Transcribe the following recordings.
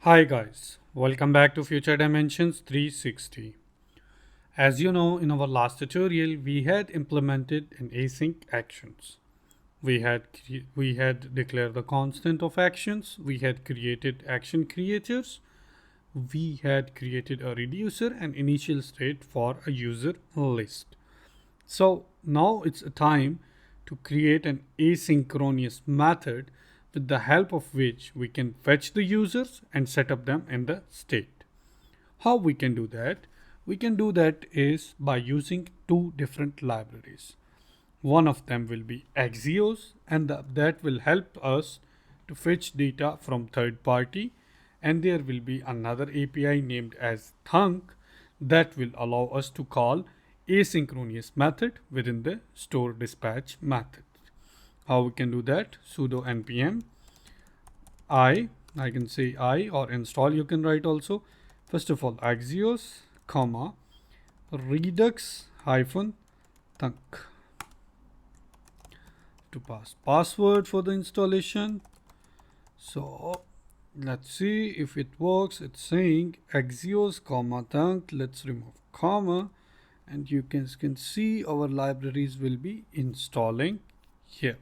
Hi guys, welcome back to Future Dimensions 360. As you know, in our last tutorial, we had implemented an async actions. We had declared the constant of actions. We had created action creators. We had created a reducer and initial state for a user list. So now it's a time to create an asynchronous method with the help of which we can fetch the users and set up them in the state. How we can do that? We can do that is by using two different libraries. One of them will be Axios, and that will help us to fetch data from third party. And there will be another API named as Thunk that will allow us to call asynchronous method within the store dispatch method. How we can do that? Sudo npm I can say I or install you can write also. First of all, Axios, comma, Redux hyphen Thunk to pass password for the installation. So let's see if it works. It's saying Axios, comma, Thunk. Let's remove comma, and you can see our libraries will be installing here.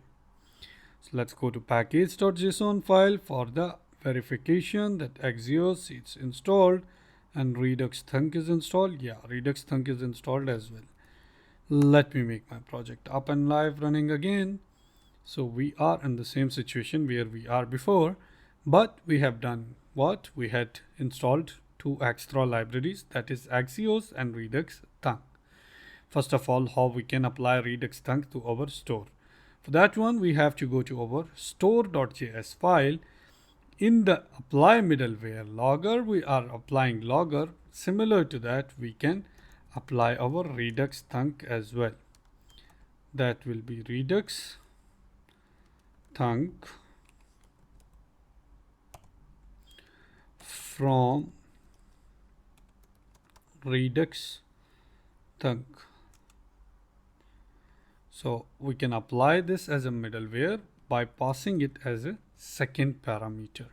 So let's go to package.json file for the verification that Axios is installed and Redux Thunk is installed. Yeah, Redux Thunk is installed as well. Let me make my project up and live running again. So we are in the same situation where we are before, but we have done what? We had installed two extra libraries, that is Axios and Redux Thunk. First of all, how we can apply Redux Thunk to our store. For that one, we have to go to our store.js file. In the apply middleware logger, we are applying logger. Similar to that, we can apply our Redux Thunk as well. That will be Redux Thunk from Redux Thunk. So we can apply this as a middleware by passing it as a second parameter.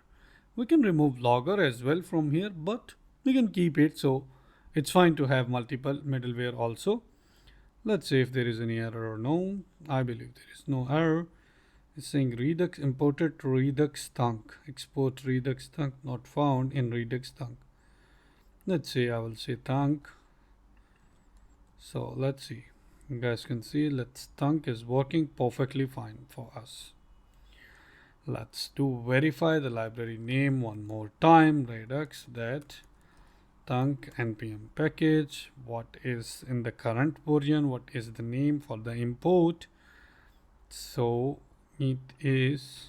We can remove logger as well from here, but we can keep it, so it's fine to have multiple middleware also. Let's see if there is any error or no. I believe there is no error. It's saying Redux imported to Redux Thunk. Export Redux Thunk not found in Redux Thunk. Let's see, I will say Thunk. So let's see. You guys can see Let's Thunk is working perfectly fine for us. Let's do verify the library name one more time. Redux that Thunk npm package. What is in the current version? What is the name for the import? So it is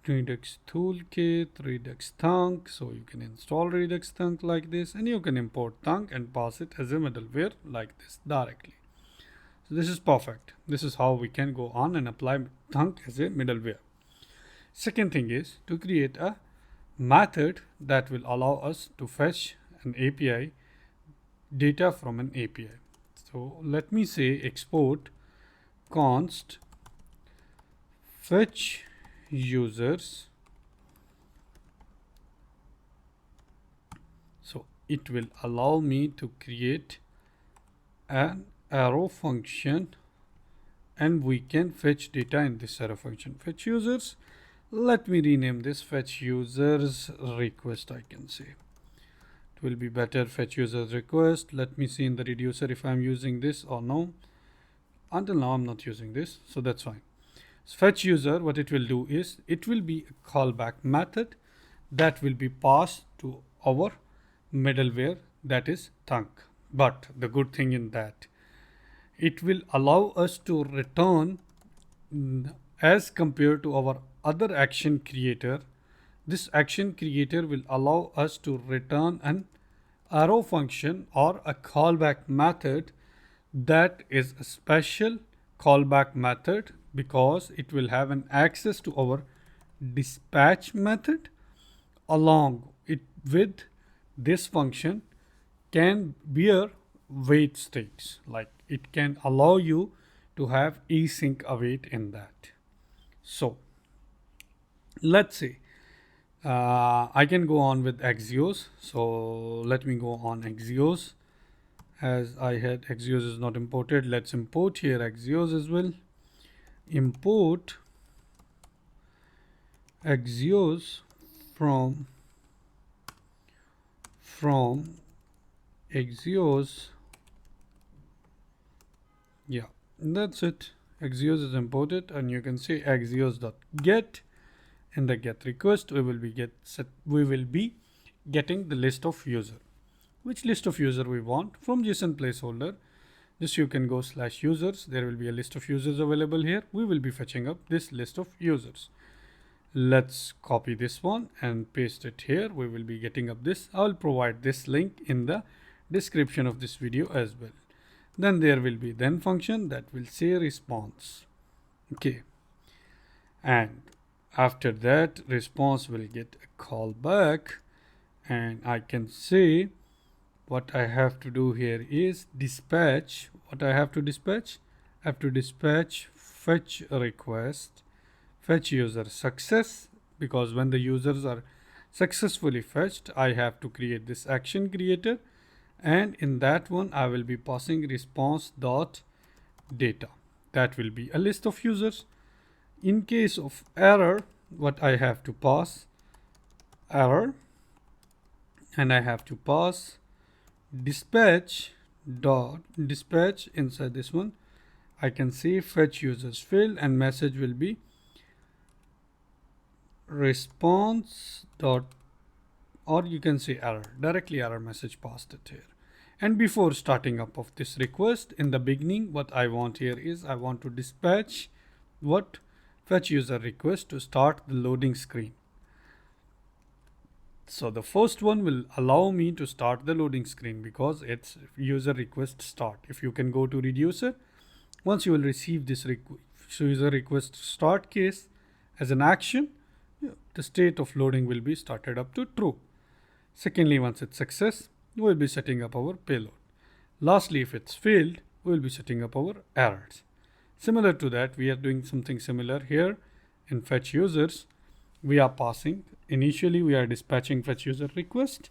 Redux Toolkit, Redux Thunk. So you can install Redux Thunk like this, and you can import Thunk and pass it as a middleware like this directly. So this is perfect. This is how we can go on and apply Thunk as a middleware. Second thing is to create a method that will allow us to fetch an API data from an API. So let me say export const fetch users. So it will allow me to create an arrow function, and we can fetch data in this arrow function. Fetch users. Let me rename this fetch users request. I can say it will be better, fetch users request. Let me see in the reducer if I'm using this or no. Until now I'm not using this, so that's fine. So fetch user, what it will do is it will be a callback method that will be passed to our middleware, that is Thunk. But the good thing in that, it will allow us to return, as compared to our other action creator, this action creator will allow us to return an arrow function or a callback method that is a special callback method, because it will have an access to our dispatch method. Along it with this function can bear wait states, like it can allow you to have async await in that. So Let's say I can go on with Axios. So let me go on Axios. As I had Axios is not imported, let's import here Axios as well. Import Axios from Axios. Yeah, that's it. Axios is imported, and you can say axios.get. In the get request, we will be getting the list of user. Which list of user we want from JSON placeholder. Just you can go /users. There will be a list of users available here. We will be fetching up this list of users. Let's copy this one and paste it here. We will be getting up this. I'll provide this link in the description of this video as well. Then there will be then function that will say response. Okay. And after that, response will get a callback, and I can say what I have to do here is dispatch. What I have to dispatch? I have to dispatch fetch request, fetch user success, because when the users are successfully fetched, I have to create this action creator, and in that one I will be passing response dot data. That will be a list of users. In case of error, what I have to pass error, and I have to pass dispatch dot dispatch. Inside this one I can say fetch users failed, and message will be response dot, or you can say error, directly error message passed it here. And before starting up of this request, in the beginning, what I want here is I want to dispatch what fetch user request to start the loading screen. So the first one will allow me to start the loading screen because it's user request start. If you can go to reducer, once you will receive this user request start case as an action, the state of loading will be started up to true. Secondly, once it's success, we will be setting up our payload. Lastly, if it's failed, we will be setting up our errors. Similar to that, we are doing something similar here in fetch users. We are passing, initially we are dispatching fetch user request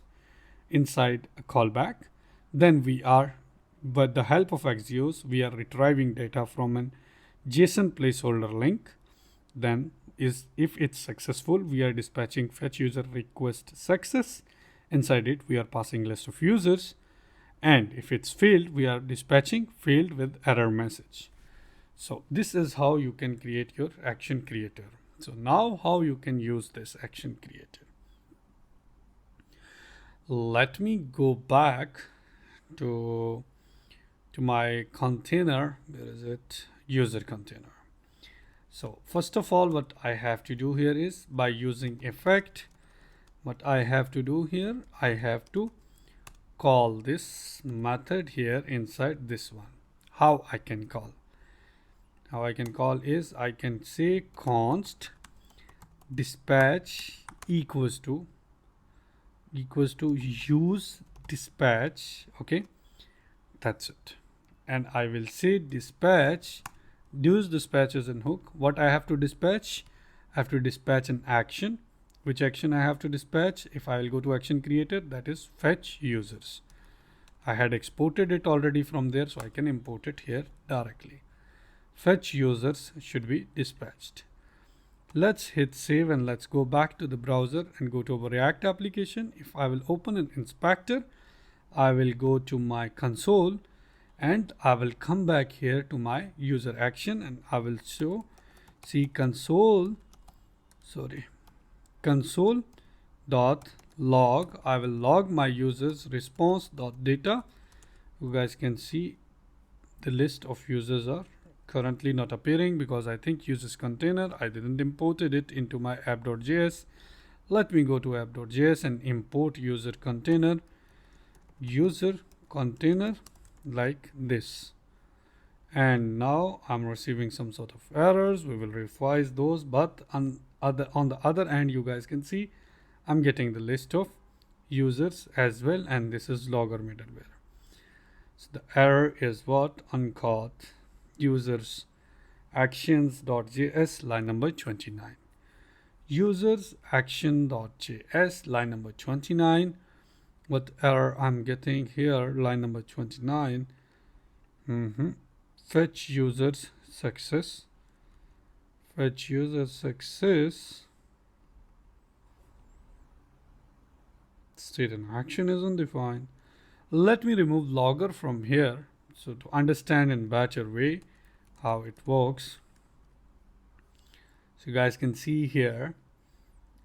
inside a callback. Then we are, with the help of Axios, we are retrieving data from an JSON placeholder link. Then if it's successful, we are dispatching fetch user request success. Inside it, we are passing list of users. And if it's failed, we are dispatching failed with error message. So this is how you can create your action creator. So now how you can use this action creator. Let me go back to my container. Where is it? User container. So first of all, what I have to do here is by using effect, what I have to do here, I have to call this method here inside this one. How I can call? How I can call is I can say const dispatch equals to use dispatch. Okay, that's it. And I will say dispatch, use dispatch as an hook. What I have to dispatch? I have to dispatch an action. Which action I have to dispatch? If I will go to action creator, that is fetch users. I had exported it already from there, so I can import it here directly. Fetch users should be dispatched. Let's hit save and let's go back to the browser and go to our React application. If I will open an inspector, I will go to my console and I will come back here to my user action and I will console dot log. I will log my users response dot data. You guys can see the list of users are currently not appearing because I think users container, I didn't imported it into my app.js. Let me go to app.js and import user container like this. And now I'm receiving some sort of errors. We will revise those, but on the other end, you guys can see I'm getting the list of users as well, and this is logger middleware. So the error is what? Uncaught users actions.js line number 29. users action.js, line number 29. What error I'm getting here? Line number 29. Fetch users success. Fetch user success. State and action is undefined. Let me remove logger from here. So to understand in better way how it works. So you guys can see here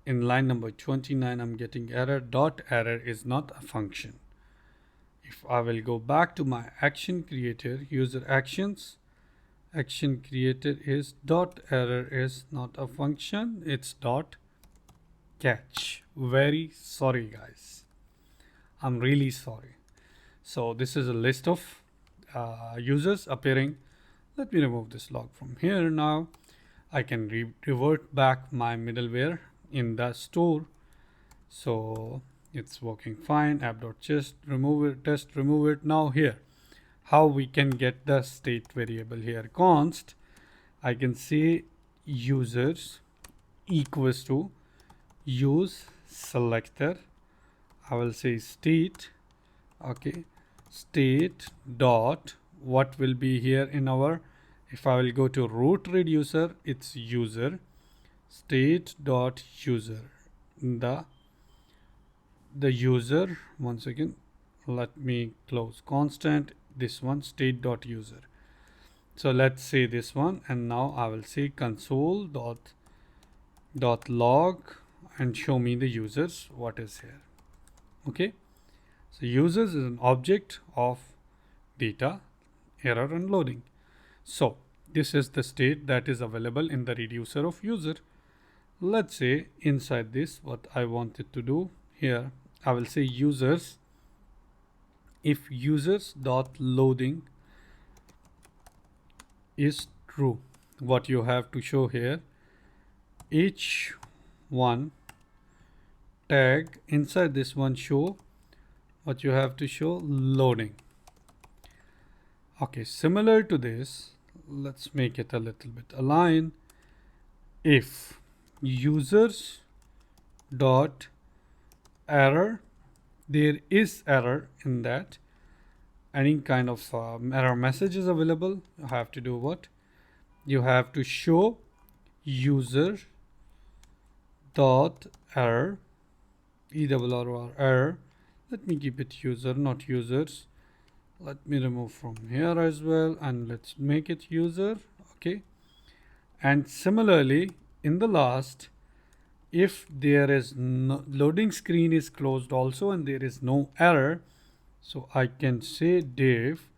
in line number 29 I'm getting error. Dot error is not a function. If I will go back to my action creator, user actions, action creator is dot error is not a function, it's dot catch. Very sorry guys, I'm really sorry. So this is a list of users appearing. Let me remove this log from here. Now I can revert back my middleware in the store. So it's working fine. App.just remove it, test remove it. Now here how we can get the state variable here. Const, I can say users equals to use selector. I will say state, okay, state dot what will be here in our, if I will go to root reducer, it's user state dot user, the user, once again let me close constant, this one state dot user. So let's say this one, and now I will say console dot log and show me the users what is here. Okay, so users is an object of data, error and loading. So this is the state that is available in the reducer of user. Let's say inside this what I wanted to do here, I will say users, if users dot loading is true, what you have to show here, each one tag inside this one show, what you have to show, loading. Okay, similar to this, let's make it a little bit align. If users dot error, there is error in that, any kind of error message is available, you have to do what? You have to show user dot error, ERR or error. Let me keep it user, not users. Let me remove from here as well, and let's make it user. Okay, and similarly in the last, if there is no loading screen is closed also and there is no error, so I can say div,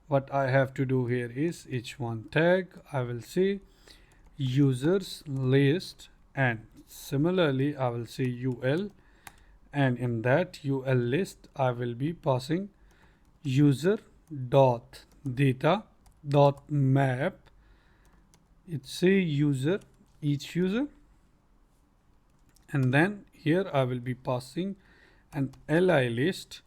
what I have to do here is each one tag, I will say users list, and similarly I will say ul, and in that ul list I will be passing user dot data dot map, it's say user, each user, and then here I will be passing an li list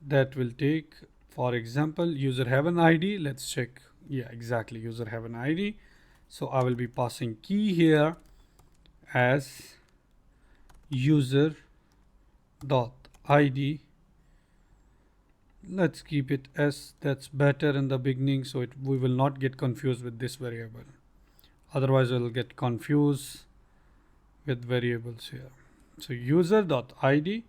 that will take, for example, user have an id, let's check, yeah exactly, user have an id, so I will be passing key here as user dot id. Let's keep it as, that's better in the beginning, so we will not get confused with this variable, otherwise we'll get confused with variables here. So user dot id,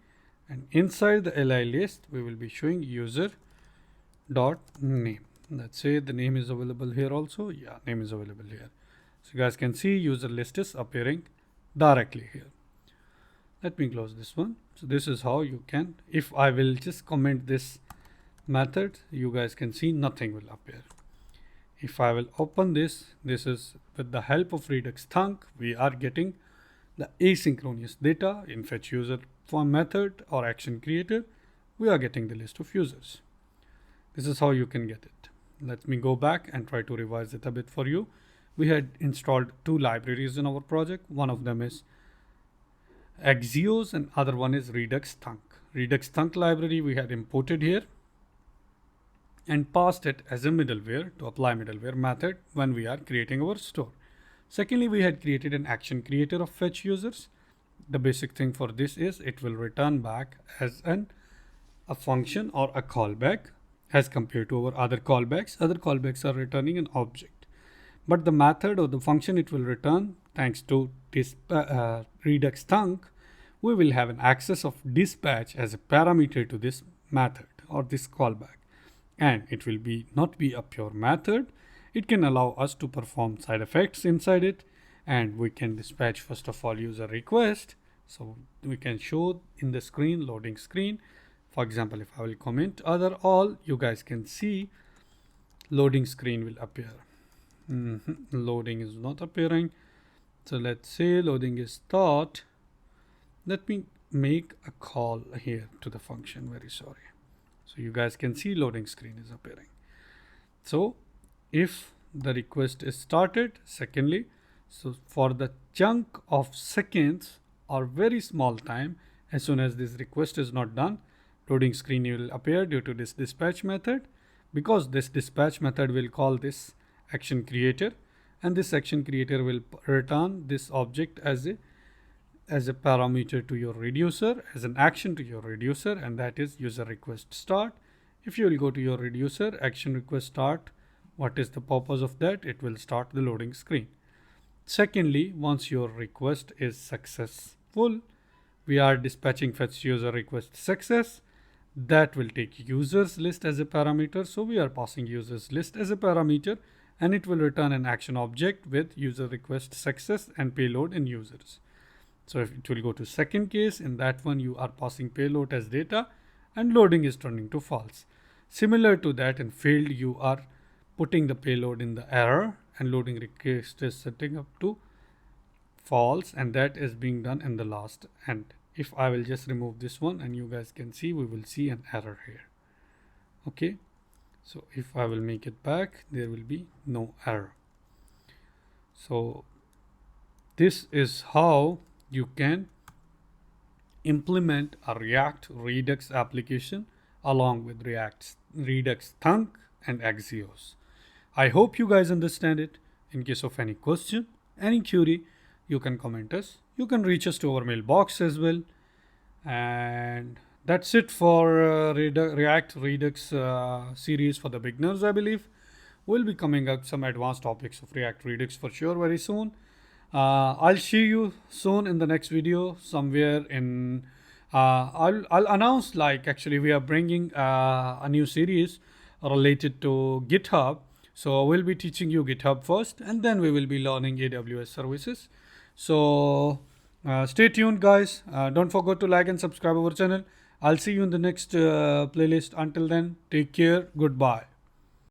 and inside the li list we will be showing user dot name. Let's say the name is available here also, yeah, name is available here. So you guys can see user list is appearing directly here. Let me close this one. So this is how you can, if I will just comment this method, you guys can see nothing will appear. If I will open this, this is with the help of Redux Thunk, we are getting the asynchronous data in fetch user form method or action creator. We are getting the list of users. This is how you can get it. Let me go back and try to revise it a bit for you. We had installed two libraries in our project. One of them is Axios and other one is Redux Thunk. Redux Thunk library we had imported here and passed it as a middleware to apply middleware method when we are creating our store. Secondly, we had created an action creator of fetch users. The basic thing for this is it will return back as a function or a callback as compared to our other callbacks. Other callbacks are returning an object. But the method or the function it will return, thanks to this Redux Thunk, we will have an access of dispatch as a parameter to this method or this callback. And it will be not be a pure method. It can allow us to perform side effects inside it, and we can dispatch first of all user request. So we can show in the screen, loading screen. For example, if I will comment other all, you guys can see loading screen will appear. Loading is not appearing. So let's say loading is start. Let me make a call here to the function. Very sorry. So you guys can see loading screen is appearing. So if the request is started, secondly, so for the chunk of seconds or very small time, as soon as this request is not done, loading screen will appear due to this dispatch method, because this dispatch method will call this action creator, and this action creator will return this object as a parameter to your reducer, as an action to your reducer, and that is user request start. If you will go to your reducer, action request start, what is the purpose of that? It will start the loading screen. Secondly, once your request is successful, we are dispatching fetch user request success. That will take users list as a parameter. So we are passing users list as a parameter, and it will return an action object with user request success and payload in users. So if it will go to second case, in that one you are passing payload as data and loading is turning to false. Similar to that, in field you are putting the payload in the error and loading request is setting up to false, and that is being done in the last. And if I will just remove this one, and you guys can see, we will see an error here. Okay, so if I will make it back, there will be no error. So this is how you can implement a React Redux application along with Redux Thunk and Axios. I hope you guys understand it. In case of any question, any query, you can comment us. You can reach us to our mailbox as well. And that's it for React Redux series for the beginners, I believe. We'll be coming up some advanced topics of React Redux for sure very soon. I'll see you soon in the next video somewhere in I'll announce, like, actually we are bringing a new series related to GitHub. So we'll be teaching you GitHub first, and then we will be learning AWS services. So stay tuned, guys. Don't forget to like and subscribe our channel. I'll see you in the next playlist. Until then, take care. Goodbye.